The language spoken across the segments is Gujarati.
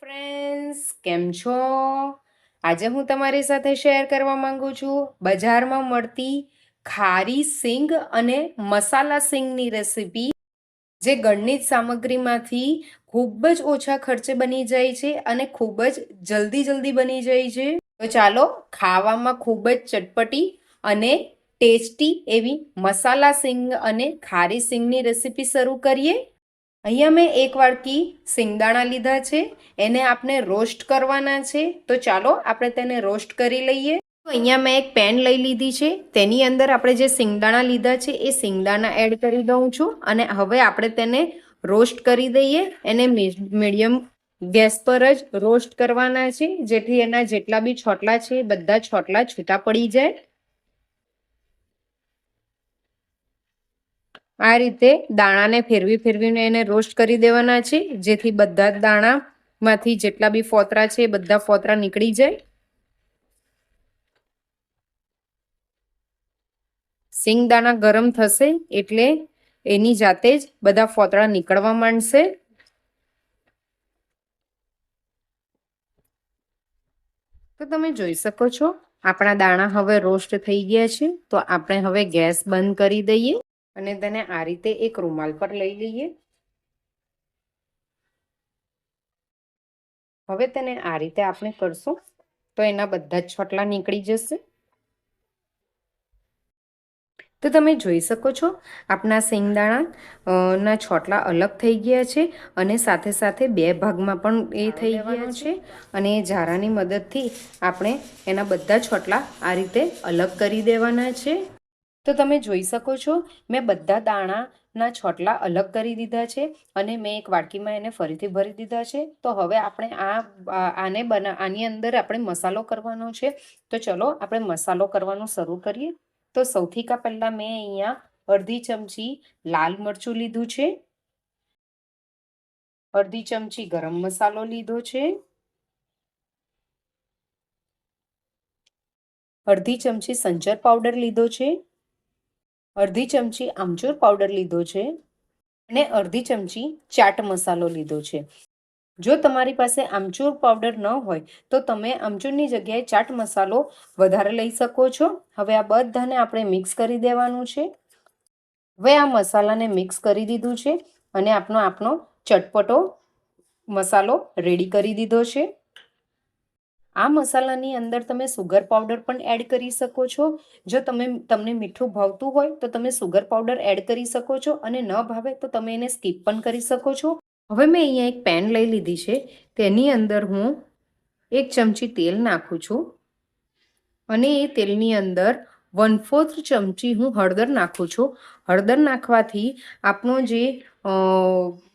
ફ્રેન્ડ્સ, કેમ છો? આજે હું તમારી સાથે શેર કરવા માંગુ છું બજારમાં મળતી ખારી સિંગ અને મસાલા સિંગની રેસીપી, જે ઘરની જ સામગ્રીમાંથી ખૂબ જ ઓછા ખર્ચે બની જાય છે અને ખૂબ જ જલ્દી બની જાય છે. તો ચાલો ખાવામાં ખૂબ જ ચટપટી અને ટેસ્ટી એવી મસાલા સિંગ અને ખારી સિંગની રેસીપી શરૂ કરીએ. અહીંયા મેં એક વાડકી સિંગદાણા લીધા છે, એને આપણે રોસ્ટ કરવાના છે. તો ચાલો આપણે તેને રોસ્ટ કરી લઈએ. તો અહીંયા મેં એક પેન લઈ લીધી છે, તેની અંદર આપણે જે સિંગદાણા લીધા છે એ સિંગદાણા એડ કરી દઉં છું અને હવે આપણે તેને રોસ્ટ કરી દઈએ. એને મીડિયમ ગેસ પર જ રોસ્ટ કરવાના છે, જેથી એના જેટલા બી છોટલા છે બધા છોટલા છૂટા પડી જાય. આ રીતે દાણાને ફેરવીને એને રોસ્ટ કરી દેવાના છે, જેથી બધા જ દાણામાંથી જેટલા બી ફોતરા છે એ બધા ફોતરા નીકળી જાય. સિંગદાણા ગરમ થશે એટલે એની જાતે જ બધા ફોતરા નીકળવા માંડશે. તો તમે જોઈ શકો છો આપણા દાણા હવે રોસ્ટ થઈ ગયા છે. તો આપણે હવે ગેસ બંધ કરી દઈએ અને તેને આ રીતે એક રૂમાલ પર લઈ લઈએ. હવે તેને આ રીતે આપણે કરશું તો એના બધા જ છોટલા નીકળી જશે. તો તમે જોઈ શકો છો આપણા સિંગદાણા ના છોટલા અલગ થઈ ગયા છે અને સાથે સાથે બે ભાગમાં પણ એ થઈ ગયા છે. અને ઝારાની મદદથી આપણે એના બધા છોટલા આ રીતે અલગ કરી દેવાના છે. તો તમે જોઈ શકો છો મેં બધા દાણાના છોટલા અલગ કરી દીધા છે અને મેં એક વાડકીમાં એને ફરીથી ભરી દીધા છે. તો હવે આપણે આની અંદર આપણે મસાલો કરવાનો છે. તો ચલો આપણે મસાલો કરવાનું શરૂ કરીએ. તો સૌથી પહેલા મેં અહીંયા અડધી ચમચી લાલ મરચું લીધું છે, અડધી ચમચી ગરમ મસાલો લીધો છે, અડધી ચમચી સંચર પાવડર લીધો છે, અડધી ચમચી આમચૂર પાવડર લીધો છે અને અડધી ચમચી ચાટ મસાલો લીધો છે. જો તમારી પાસે આમચૂર પાવડર ન હોય તો તમે આમચૂરની જગ્યાએ ચાટ મસાલો વધારે લઈ શકો છો. હવે આ બધાને આપણે મિક્સ કરી દેવાનું છે. હવે આ મસાલાને મિક્સ કરી દીધું છે અને આપણો ચટપટો મસાલો રેડી કરી દીધો છે. આ મસાલાની અંદર તમે સુગર પાવડર પણ એડ કરી શકો છો. જો તમને મીઠું ભાવતું હોય તો તમે સુગર પાવડર એડ કરી શકો છો અને ન ભાવે તો તમે એને સ્કીપ પણ કરી શકો છો. હવે મેં અહીંયા એક પેન લઈ લીધી છે, તેની અંદર હું 1 ચમચી તેલ નાખું છું અને એ તેલની અંદર 1/4 ચમચી હું હળદર નાખું છું. હળદર નાખવાથી આપણો જે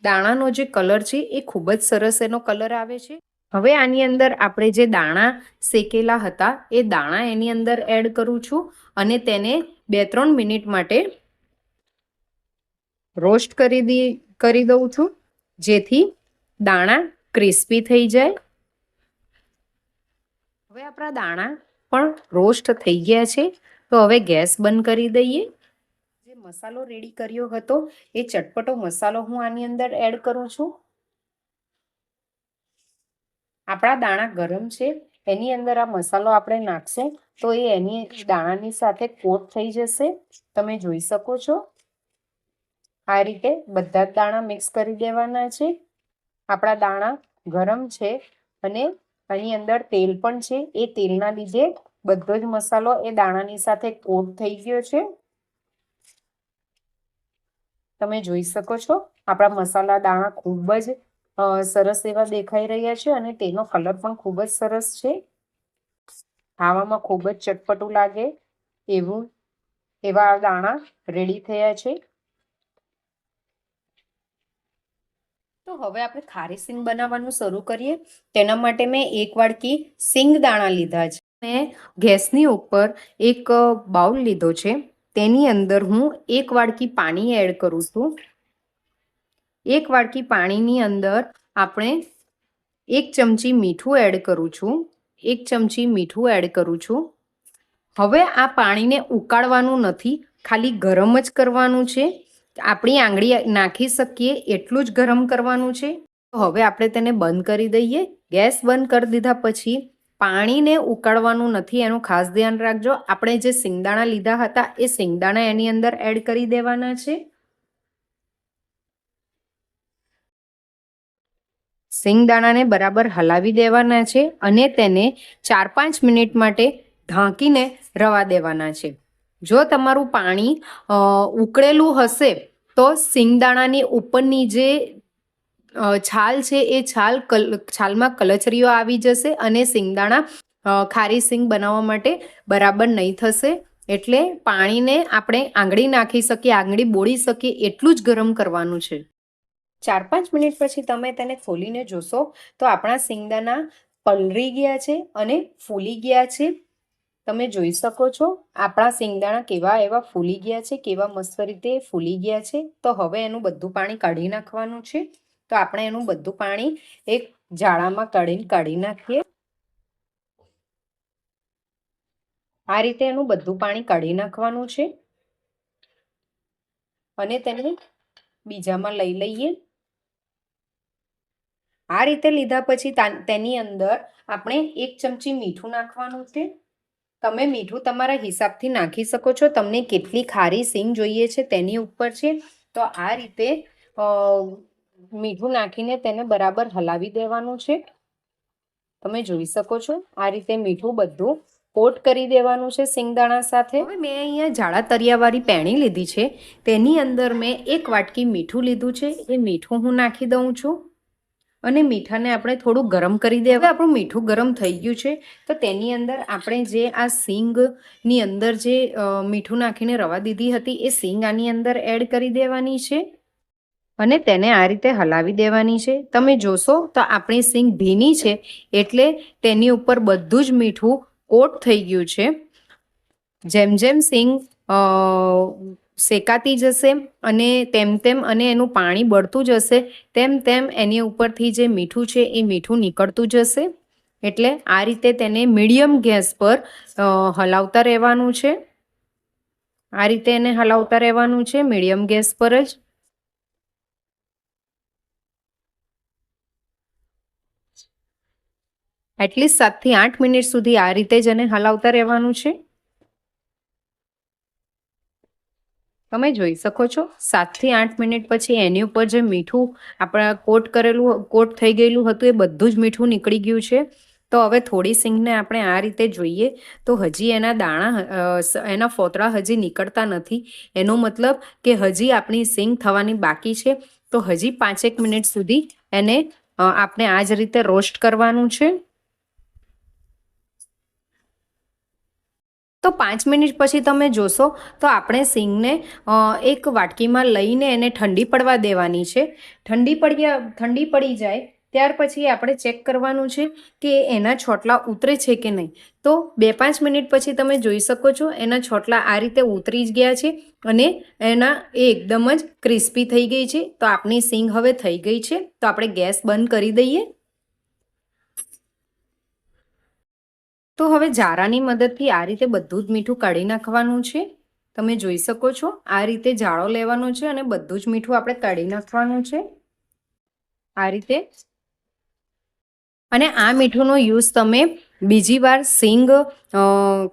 દાણાનો જે કલર છે એ ખૂબ જ સરસ એનો કલર આવે છે. હવે આની અંદર આપણે જે દાણા શેકેલા હતા એ દાણા એની અંદર એડ કરું છું અને તેને 2-3 મિનિટ માટે રોસ્ટ કરી દઉં છું, જેથી દાણા ક્રિસ્પી થઈ જાય. હવે આપણા દાણા પણ રોસ્ટ થઈ ગયા છે. તો હવે ગેસ બંધ કરી દઈએ. જે મસાલો રેડી કર્યો હતો એ ચટપટો મસાલો હું આની અંદર એડ કરું છું. આપણા દાણા ગરમ છે, એની અંદર આ મસાલો આપણે નાખશું તો એ એની દાણાની સાથે કોટ થઈ જશે. તમે જોઈ શકો છો આ રીતે બધા જ દાણા મિક્સ કરી દેવાના છે. આપણા દાણા ગરમ છે અને આની અંદર તેલ પણ છે. એ તેલના લીધે બધો જ મસાલો એ દાણાની સાથે કોટ થઈ ગયો છે. તમે જોઈ શકો છો આપણા મસાલા દાણા ખૂબ જ સરસ એવા દેખાઈ રહ્યા છે અને તેનો કલર પણ ખૂબ જ સરસ છે. ખાવામાં ખૂબ જ ચટપટું લાગે એવા દાણા રેડી થયા છે. તો હવે આપણે ખારી સિંગ બનાવવાનું શરૂ કરીએ. તેના માટે મેં એક વાડકી સિંગ દાણા લીધા છે. મેં ગેસની ઉપર એક બાઉલ લીધો છે, તેની અંદર હું 1 વાડકી પાણી એડ કરું છું. 1 વાડકી પાણીની અંદર આપણે 1 ચમચી મીઠું એડ કરું છું. 1 ચમચી મીઠું એડ કરું છું. હવે આ પાણીને ઉકાળવાનું નથી, ખાલી ગરમ જ કરવાનું છે. આપણી આંગળી નાખી શકીએ એટલું જ ગરમ કરવાનું છે. તો હવે આપણે તેને બંધ કરી દઈએ, ગેસ બંધ કરી દીધા પછી પાણીને ઉકાળવાનું નથી, એનું ખાસ ધ્યાન રાખજો. આપણે જે સિંગદાણા લીધા હતા એ સિંગદાણા એની અંદર એડ કરી દેવાના છે. સિંગદાણાને બરાબર હલાવી દેવાના છે અને તેને 4-5 મિનિટ માટે ઢાંકીને રવા દેવાના છે. જો તમારું પાણી ઉકળેલું હશે તો સિંગદાણાની ઉપરની જે છાલ છે એ છાલમાં કલચરીઓ આવી જશે અને સિંગદાણા ખારી સિંગ બનાવવા માટે બરાબર નહીં થશે. એટલે પાણીને આપણે આંગળી નાખી શકીએ, આંગળી બોળી શકીએ એટલું જ ગરમ કરવાનું છે. 4-5 મિનિટ પછી તમે તેને ખોલીને જોશો તો આપણા સિંગદાણા પલળી ગયા છે અને ફૂલી ગયા છે. તમે જોઈ શકો છો આપણા સિંગદાણા કેવા એવા ફૂલી ગયા છે, કેવા મસ્ત રીતે ફૂલી ગયા છે. તો હવે એનું બધું પાણી કાઢી નાખવાનું છે. તો આપણે એનું બધું પાણી એક જાળામાં કાઢી નાખીએ. આ રીતે એનું બધું પાણી કાઢી નાખવાનું છે અને તેને બીજામાં લઈ લઈએ. આ રીતે લીધા પછી તેની અંદર આપણે 1 ચમચી મીઠું નાખવાનું છે. તમે મીઠું તમારા હિસાબથી નાખી શકો છો, તમને કેટલી ખારી સિંગ જોઈએ છે તેની ઉપર છે. તો આ રીતે મીઠું નાખીને તેને બરાબર હલાવી દેવાનું છે. તમે જોઈ શકો છો આ રીતે મીઠું બધું કોટ કરી દેવાનું છે સિંગદાણા સાથે. હવે મેં અહીંયા જાડા તરિયાવાળી પેણી લીધી છે, તેની અંદર મેં 1 વાટકી મીઠું લીધું છે. એ મીઠું હું નાખી દઉં છું અને મીઠાને આપણે થોડું ગરમ કરી દેવા. આપણું મીઠું ગરમ થઈ ગયું છે તો તેની અંદર આપણે જે આ સિંગની અંદર જે મીઠું નાખીને રવા દીધી હતી એ સિંગ આની અંદર એડ કરી દેવાની છે અને તેને આ રીતે હલાવી દેવાની છે. તમે જોશો તો આપણી સિંગ ભીની છે એટલે તેની ઉપર બધું જ મીઠું કોટ થઈ ગયું છે. જેમ જેમ સિંગ શેકાતી જશે અને તેમ અને એનું પાણી બળતું જશે તેમ એની ઉપરથી જે મીઠું છે એ મીઠું નીકળતું જશે. એટલે આ રીતે તેને મીડિયમ ગેસ પર હલાવતા રહેવાનું છે. આ રીતે એને હલાવતા રહેવાનું છે મીડિયમ ગેસ પર જ. એટલીસ્ટ 7 થી 8 મિનિટ સુધી આ રીતે જ એને હલાવતા રહેવાનું છે. તમે જોઈ શકો છો 7 થી 8 મિનિટ પછી એની ઉપર જે મીઠું આપણા કોટ થઈ ગયેલું હતું એ બધું જ મીઠું નીકળી ગયું છે. તો હવે થોડી સિંગને આપણે આ રીતે જોઈએ તો હજી એના દાણા એના ફોતળા હજી નીકળતા નથી. એનો મતલબ કે હજી આપણી સિંગ થવાની બાકી છે. તો હજી 5-1 મિનિટ સુધી એને આપણે આ જ રીતે રોસ્ટ કરવાનું છે. તો 5 મિનિટ પછી તમે જોશો તો આપણે સિંગને એક વાટકીમાં લઈને એને ઠંડી પડવા દેવાની છે. ઠંડી પડી જાય ત્યાર પછી આપણે ચેક કરવાનું છે કે એના છોટલા ઉતરે છે કે નહીં. તો 2-5 મિનિટ પછી તમે જોઈ શકો છો એના છોટલા આ રીતે ઉતરી જ ગયા છે અને એ એકદમ જ ક્રિસ્પી થઈ ગઈ છે. તો આપણી સિંગ હવે થઈ ગઈ છે. તો આપણે ગેસ બંધ કરી દઈએ. તો હવે જારાની મદદથી આ રીતે બધું જ મીઠું કાઢી નાખવાનું છે. તમે જોઈ શકો છો આ રીતે જાળો લેવાનો છે અને બધું જ મીઠું આપણે કાઢી નાખવાનું છે આ રીતે. અને આ મીઠુંનો યુઝ તમે બીજી વાર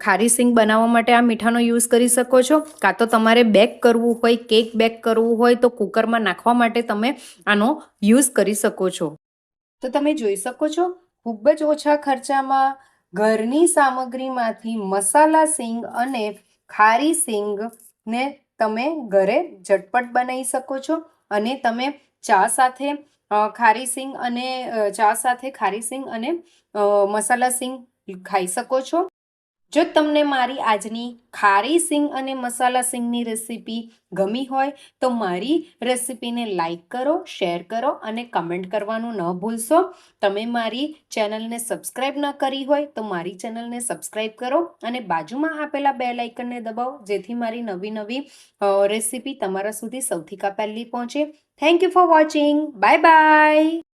ખારી સિંગ બનાવવા માટે આ મીઠાનો યુઝ કરી શકો છો. કાં તો તમારે બેક કરવું હોય, કેક બેક કરવું હોય તો કુકરમાં નાખવા માટે તમે આનો યુઝ કરી શકો છો. તો તમે જોઈ શકો છો ખૂબ જ ઓછા ખર્ચામાં ઘરની સામગ્રીમાંથી મસાલા સિંગ અને ખારી સિંગને તમે ઘરે ઝટપટ બનાવી શકો છો અને તમે ચા સાથે ખારી સિંગ અને મસાલા સિંગ ખાઈ શકો છો. જો તમને મારી આજની ખારી સિંગ અને મસાલા સિંગની રેસીપી ગમી હોય તો મારી રેસીપીને લાઈક કરો, શેર કરો અને કમેન્ટ કરવાનું ન ભૂલશો. તમે મારી ચેનલને સબસ્ક્રાઈબ ન કરી હોય તો મારી ચેનલને સબસ્ક્રાઈબ કરો અને બાજુમાં આપેલા બેલ આઇકનને દબાવો જેથી મારી નવી રેસીપી તમારા સુધી સૌથી પહેલી પહોંચે. Thank you for watching. Bye bye.